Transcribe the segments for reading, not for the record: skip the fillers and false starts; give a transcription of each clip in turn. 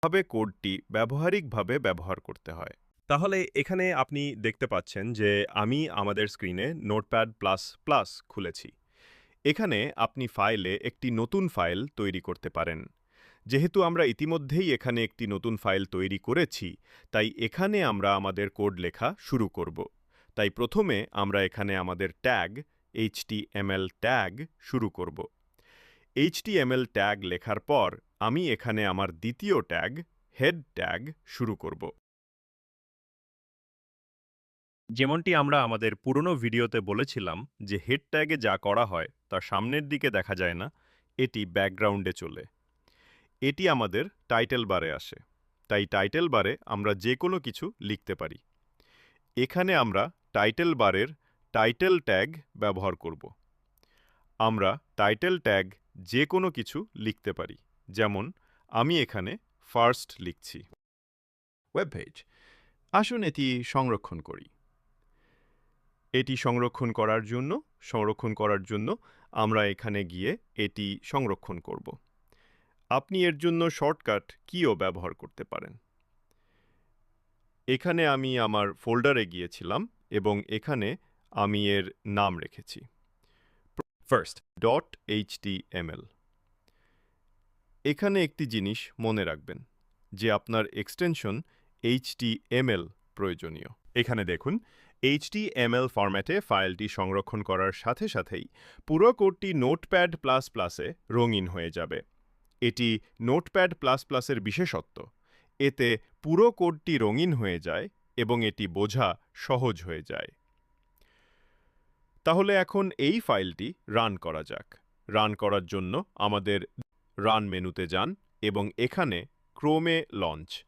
ভাবে কোডটি ব্যবহারিকভাবে ব্যবহার করতে হয়। তাহলে এখানে আপনি দেখতে পাচ্ছেন যে আমি আমাদের স্ক্রিনে নোটপ্যাড প্লাস প্লাস খুলেছি। এখানে আপনি ফাইলে একটি নতুন ফাইল তৈরি করতে পারেন। যেহেতু আমরা ইতিমধ্যেই এখানে একটি নতুন ফাইল তৈরি করেছি, তাই এখানে আমরা আমাদের কোড লেখা শুরু করব। তাই প্রথমে আমরা এখানে আমাদের ট্যাগ HTML ট্যাগ শুরু করব। HTML ট্যাগ লেখার পর আমি এখানে আমার দ্বিতীয় ট্যাগ হেড ট্যাগ শুরু করব। যেমনটি আমরা আমাদের পুরনো ভিডিওতে বলেছিলাম যে হেড ট্যাগে যা করা হয় তা সামনের দিকে দেখা যায় না, এটি ব্যাকগ্রাউন্ডে চলে। এটি আমাদের টাইটেল বারে আসে। তাই টাইটেল বারে আমরা যে কোনো কিছু লিখতে পারি। এখানে আমরা টাইটেল বারের টাইটেল ট্যাগ ব্যবহার করব। আমরা টাইটেল ট্যাগ যে কোনো কিছু লিখতে পারি। যেমন আমি এখানে ফার্স্ট লিখছি। Web page. আসুন এটি সংরক্ষণ করি। এটি সংরক্ষণ করার জন্য আমরা এখানে গিয়ে এটি সংরক্ষণ করব। আপনি এর জন্য শর্টকাট কিও ব্যবহার করতে পারেন। এখানে আমি আমার ফোল্ডারে গিয়েছিলাম এবং এখানে আমি এর নাম রেখেছি first.html। এখানে একটি জিনিস মনে রাখবেন যে আপনার এক্সটেনশন HTML প্রয়োজনীয়। এখানে দেখুন HTML ফরম্যাটে ফাইলটি সংরক্ষণ করার সাথে সাথেই পুরো কোডটি নোটপ্যাড প্লাস প্লাসে রঙিন হয়ে যাবে। এটি নোটপ্যাড প্লাস প্লাসের বিশেষত্ব। এতে পুরো কোডটি রঙিন হয়ে যায় এবং এটি বোঝা সহজ হয়ে যায়। তাহলে এখন এই ফাইলটি রান করা যাক। রান করার জন্য আমাদের রান মেনুতে যান এবং এখানে ক্রোমে লঞ্চ।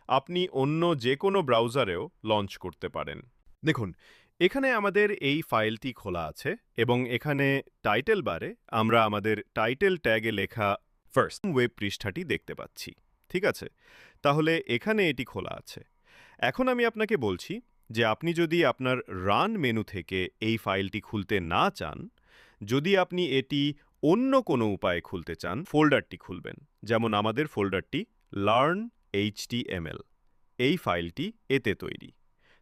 আপনি অন্য যে কোনো ব্রাউজারেও লঞ্চ করতে পারেন। দেখুন, এখানে আমাদের এই ফাইলটি খোলা আছে এবং এখানে টাইটেল বারে আমরা আমাদের টাইটেল ট্যাগে লেখা ফার্স্ট ওয়েব পৃষ্ঠাটি দেখতে পাচ্ছি। ঠিক আছে? তাহলে এখানে এটি খোলা আছে। এখন আমি আপনাকে বলছি যে আপনি যদি আপনার রান মেনু থেকে এই ফাইলটি খুলতে না চান, যদি আপনি এটি অন্য কোনো উপায়ে খুলতে চান, ফোল্ডারটি খুলবেন। যেমন আমাদের ফোল্ডারটি লার্ন HTML। এই ফাইলটি এতে তৈরি।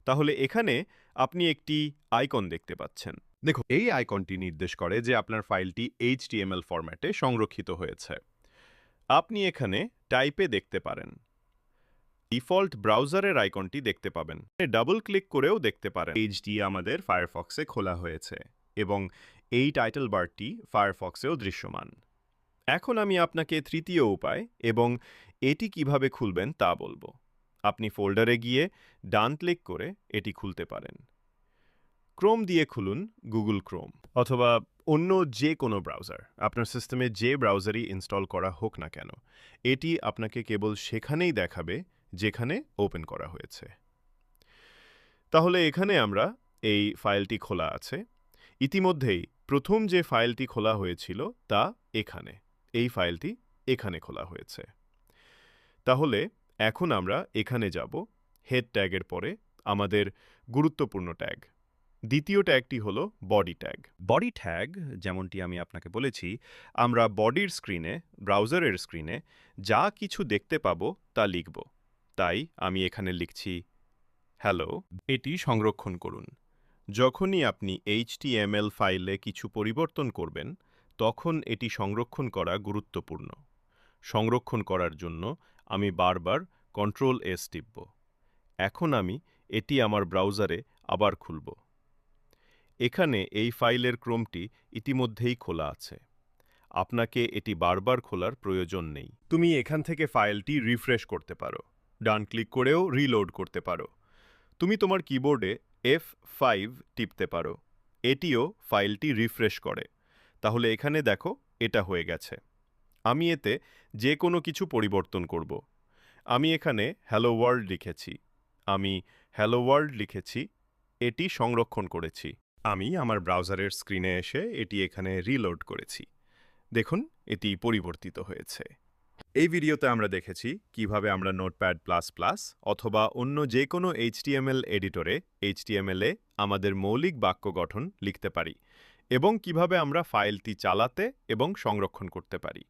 তাহলে এখানে আপনি একটি আইকন দেখতে পাচ্ছেন। দেখুন, এই আইকনটি নির্দেশ করে যে আপনার ফাইলটি HTML ফরম্যাটে সংরক্ষিত হয়েছে। আপনি এখানে টাইপে দেখতে পারেন। ডিফল্ট ব্রাউজারের আইকনটি দেখতে পাবেন। ডাবল ক্লিক করেও দেখতে পারেন। পেজটি আমাদের ফায়ারফক্সে খোলা হয়েছে এবং এই টাইটেল বারটি ফায়ারফক্সেও দৃশ্যমান। এখন আমি আপনাকে তৃতীয় উপায় এবং এটি কিভাবে খুলবেন তা বলবো। আপনি ফোল্ডারে গিয়ে ডান ক্লিক করে এটি খুলতে পারেন। ক্রোম দিয়ে খুলুন গুগল ক্রোম অথবা অন্য যে কোনো ব্রাউজার। আপনার সিস্টেমে যে ব্রাউজারই ইনস্টল করা হোক না কেন, এটি আপনাকে কেবল সেখানেই দেখাবে যেখানে ওপেন করা হয়েছে। তাহলে এখানে আমরা এই ফাইলটি খোলা আছে। ইতিমধ্যেই প্রথম যে ফাইলটি খোলা হয়েছিল তা এখানে। এই ফাইলটি এখানে খোলা হয়েছে। তাহলে এখন আমরা এখানে যাব। হেড ট্যাগের পরে আমাদের গুরুত্বপূর্ণ ট্যাগ। দ্বিতীয় ট্যাগটি হলো বডি ট্যাগ। বডি ট্যাগ, যেমনটি আমি আপনাকে বলেছি, আমরা বডির স্ক্রিনে, ব্রাউজারের স্ক্রিনে যা কিছু দেখতে পাবো তা লিখব। তাই আমি এখানে লিখছি হ্যালো। এটি সংরক্ষণ করুন। যখনই আপনি HTML ফাইলে কিছু পরিবর্তন করবেন, তখন এটি সংরক্ষণ করা গুরুত্বপূর্ণ। সংরক্ষণ করার জন্য আমি বারবার Ctrl+S টিপব। এখন আমি এটি আমার ব্রাউজারে আবার খুলব। এখানে এই ফাইলের ক্রমটি ইতিমধ্যেই খোলা আছে। আপনাকে এটি বারবার খোলার প্রয়োজন নেই। তুমি এখান থেকে ফাইলটি রিফ্রেশ করতে পারো। ডান ক্লিক করেও রিলোড করতে পারো। তুমি তোমার কিবোর্ডে F5 টিপতে পারো। এটিও ফাইলটি রিফ্রেশ করে। তাহলে এখানে দেখো, এটা হয়ে গেছে। আমি এতে যে কোনো কিছু পরিবর্তন করব। আমি এখানে হ্যালো ওয়ার্ল্ড লিখেছি। আমি হ্যালো ওয়ার্ল্ড লিখেছি। এটি সংরক্ষণ করেছি। আমি আমার ব্রাউজারের স্ক্রিনে এসে এটি এখানে রিলোড করেছি। দেখুন, এটি পরিবর্তিত হয়েছে। এই ভিডিওতে আমরা দেখেছি কিভাবে আমরা নোটপ্যাড প্লাস প্লাস অথবা অন্য যে কোনো HTML এডিটরে HTML-এ আমাদের মৌলিক বাক্য গঠন লিখতে পারি এবং কিভাবে আমরা ফাইলটি চালাতে এবং সংরক্ষণ করতে পারি।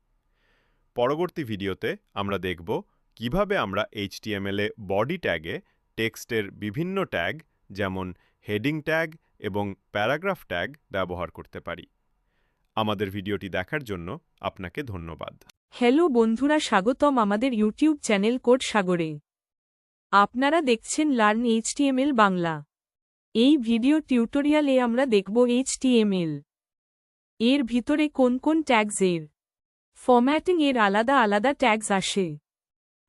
পরবর্তী ভিডিওতে আমরা দেখব কিভাবে আমরা HTML এ বডি ট্যাগে টেক্সটের বিভিন্ন ট্যাগ যেমন হেডিং ট্যাগ এবং প্যারাগ্রাফ ট্যাগ ব্যবহার করতে পারি। আমাদের ভিডিওটি দেখার জন্য আপনাকে ধন্যবাদ। হ্যালো বন্ধুরা, স্বাগতম আমাদের ইউটিউব চ্যানেল কোড সাগরে। আপনারা দেখছেন লার্ন HTML বাংলা। এই ভিডিও টিউটোরিয়ালে আমরা দেখব HTML এর ভিতরে কোন কোন ট্যাগস এর ফরম্যাটিং এর আলাদা আলাদা ট্যাগস আসে।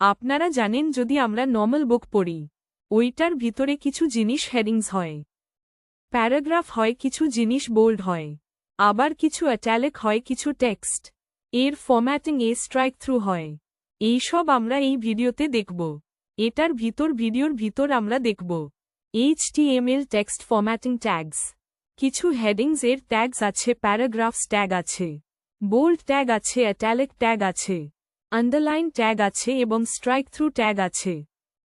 আপনারা জানেন যদি আমরা নর্মাল বুক পড়ি ওইটার ভিতরে কিছু জিনিস হেডিংস হয়, প্যারাগ্রাফ হয়, কিছু জিনিস বোল্ড হয়, আবার কিছু অ্যাটালিক হয়, কিছু টেক্সট এর ফরম্যাটিং এ স্ট্রাইক থ্রু হয়। এইসব আমরা এই ভিডিওতে দেখব। এটার ভিডিওর ভিতর আমরা দেখব HTML টেক্সট ফরম্যাটিং ট্যাগস, কিছু হেডিংস এর ট্যাগস আছে, প্যারাগ্রাফস ট্যাগ আছে, বোল্ড ট্যাগ আছে, অ্যাটালিক ট্যাগ আছে, আন্ডারলাইন ট্যাগ আছে এবং স্ট্রাইক থ্রু ট্যাগ আছে।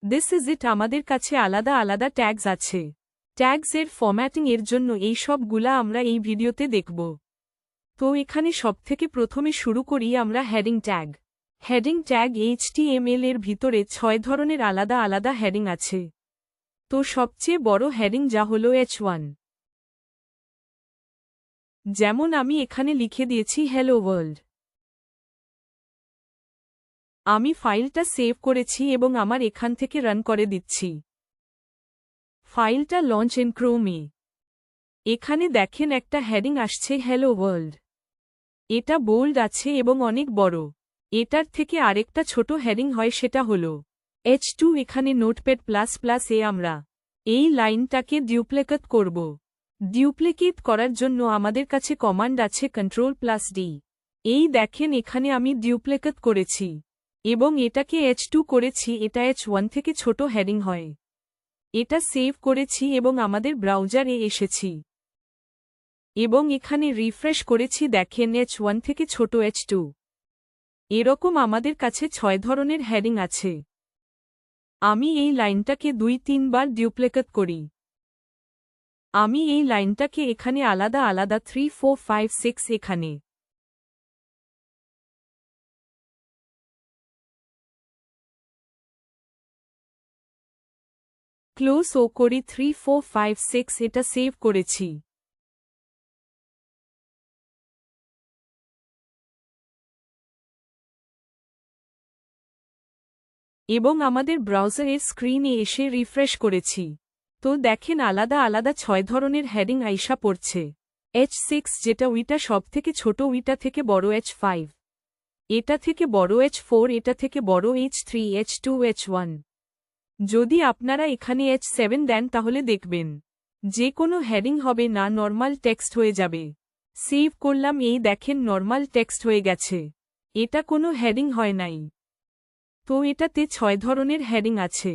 This is it. আমাদের কাছে আলাদা আলাদা ট্যাগস আছে। ট্যাগস এর ফরম্যাটিং এর জন্য এই সবগুলা আমরা এই ভিডিওতে দেখব। তো এখানে সবথেকে প্রথমে শুরু করি আমরা heading tag. Heading tag HTML এর ভিতরে 6 ধরনের আলাদা আলাদা হেডিং আছে। তো সবচেয়ে বড় হেডিং যা হলো H1, যেমন আমি এখানে লিখে দিয়েছি হ্যালো ওয়ার্ল্ড। আমি ফাইলটা সেভ করেছি এবং আমার এখান থেকে রান করে দিচ্ছি। ফাইলটা লঞ্চ ইন ক্রোমে। এখানে দেখেন একটা হেডিং আসছে হ্যালো ওয়ার্ল্ড। এটা বোল্ড আছে এবং অনেক বড়। এটার থেকে আরেকটা ছোট হেডিং হয়, সেটা হল H2। এখানে নোটপ্যাড ++ এ আমরা এই লাইনটাকে ডিউপ্লিকেট করব। ডিউপ্লিকেট করার জন্য আমাদের কাছে কমান্ড আছে Ctrl+D। এই দেখেন এখানে আমি ডিউপ্লিকেট করেছি এবং এটাকে H2 করেছি। এটা H1 থেকে ছোট হেডিং হয়। এটা সেভ করেছি এবং আমাদের ব্রাউজারে এসেছি এবং এখানে রিফ্রেশ করেছি। দেখেন H1 থেকে ছোট H2। এরকম আমাদের কাছে 6 ধরনের হেডিং আছে। আমি এই লাইনটাকে 2-3 বার ডিউপ্লিকেট করি। আমি এই লাইনটাকে এখানে আলাদা আলাদা 3, 4, 5, 6 এখানে ক্লোজ ও করি। 3, 4, 5, 6 এটা সেভ করেছি। এবং আমাদের ব্রাউজারের স্ক্রিনে এসে রিফ্রেশ করেছি। তো দেখেন আলাদা আলাদা 6 ধরনের হেডিং আইসা পড়ছে। H6 যেটা ওইটা সবথেকে ছোট, ওইটা থেকে বড় H5, এটা থেকে বড় H4, এটা থেকে বড় H3, H2, H1। যদি আপনারা এখানে H7 দেন তাহলে দেখবেন যে কোনো হেডিং হবে না, নর্মাল টেক্সট হয়ে যাবে। সেভ করলাম। এই দেখেন নর্মাল টেক্সট হয়ে গেছে, এটা কোনো হেডিং হয় নাই। তো এটাতে 6 ধরনের হেডিং আছে।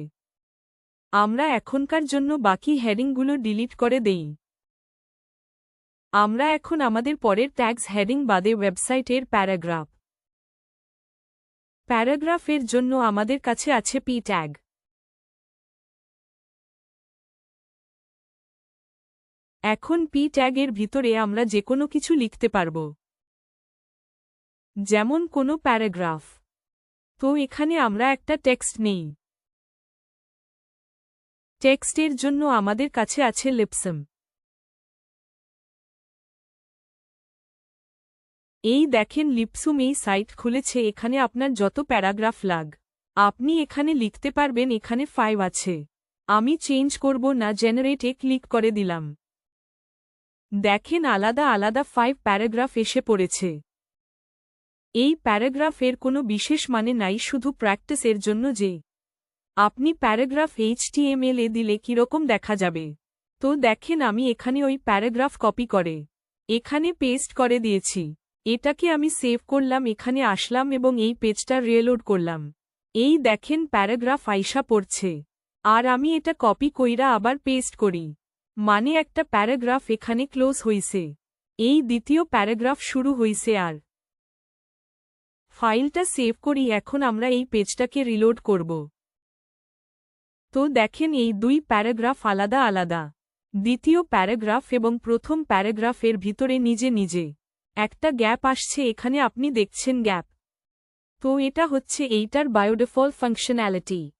আমরা এখনকার জন্য বাকি হেডিংগুলো ডিলিট করে দেই। আমরা এখন আমাদের পরের ট্যাগস হেডিং বাদে ওয়েবসাইটের প্যারাগ্রাফ। প্যারাগ্রাফের জন্য আমাদের কাছে আছে P ট্যাগ। এখন P ট্যাগের ভিতরে আমরা যে কোনো কিছু লিখতে পারব, যেমন কোনো প্যারাগ্রাফ। তো এখানে আমরা একটা টেক্সট নেই। টেক্সটের জন্য আমাদের কাছে আছে লিপসাম। এই দেখেন লিপসুম এই সাইট খুলেছে। এখানে আপনার যত প্যারাগ্রাফ আপনি এখানে লিখতে পারবেন। এখানে 5 আছে। আমি চেঞ্জ করব না, জেনারেটে ক্লিক করে দিলাম। দেখেন আলাদা আলাদা 5 প্যারাগ্রাফ এসে পড়েছে। এই প্যারাগ্রাফের কোনো বিশেষ মানে নাই, শুধু প্র্যাকটিসের জন্য যে আপনি প্যারাগ্রাফ HTML এ দিলে কিরকম দেখা যাবে। তো দেখেন আমি এখানে ওই প্যারাগ্রাফ কপি করে এখানে পেস্ট করে দিয়েছি। এটাকে আমি সেভ করলাম, এখানে আসলাম এবং এই পেজটা রিলোড করলাম। এই দেখেন প্যারাগ্রাফ আইসা পড়ছে। আর আমি এটা কপি কইরা আবার পেস্ট করি, মানে একটা প্যারাগ্রাফ এখানে ক্লোজ হইছে, এই দ্বিতীয় প্যারাগ্রাফ শুরু হইছে। আর ফাইলটা সেভ করি। এখন আমরা এই পেজটাকে রিলোড করব। তো দেখেন এই 2 প্যারাগ্রাফ আলাদা আলাদা। দ্বিতীয় প্যারাগ্রাফ এবং প্রথম প্যারাগ্রাফের ভিতরে নিজে নিজে একটা গ্যাপ আসছে। এখানে আপনি দেখছেন গ্যাপ। তো এটা হচ্ছে এইটার বায়োডিফল ফাংশনালিটি।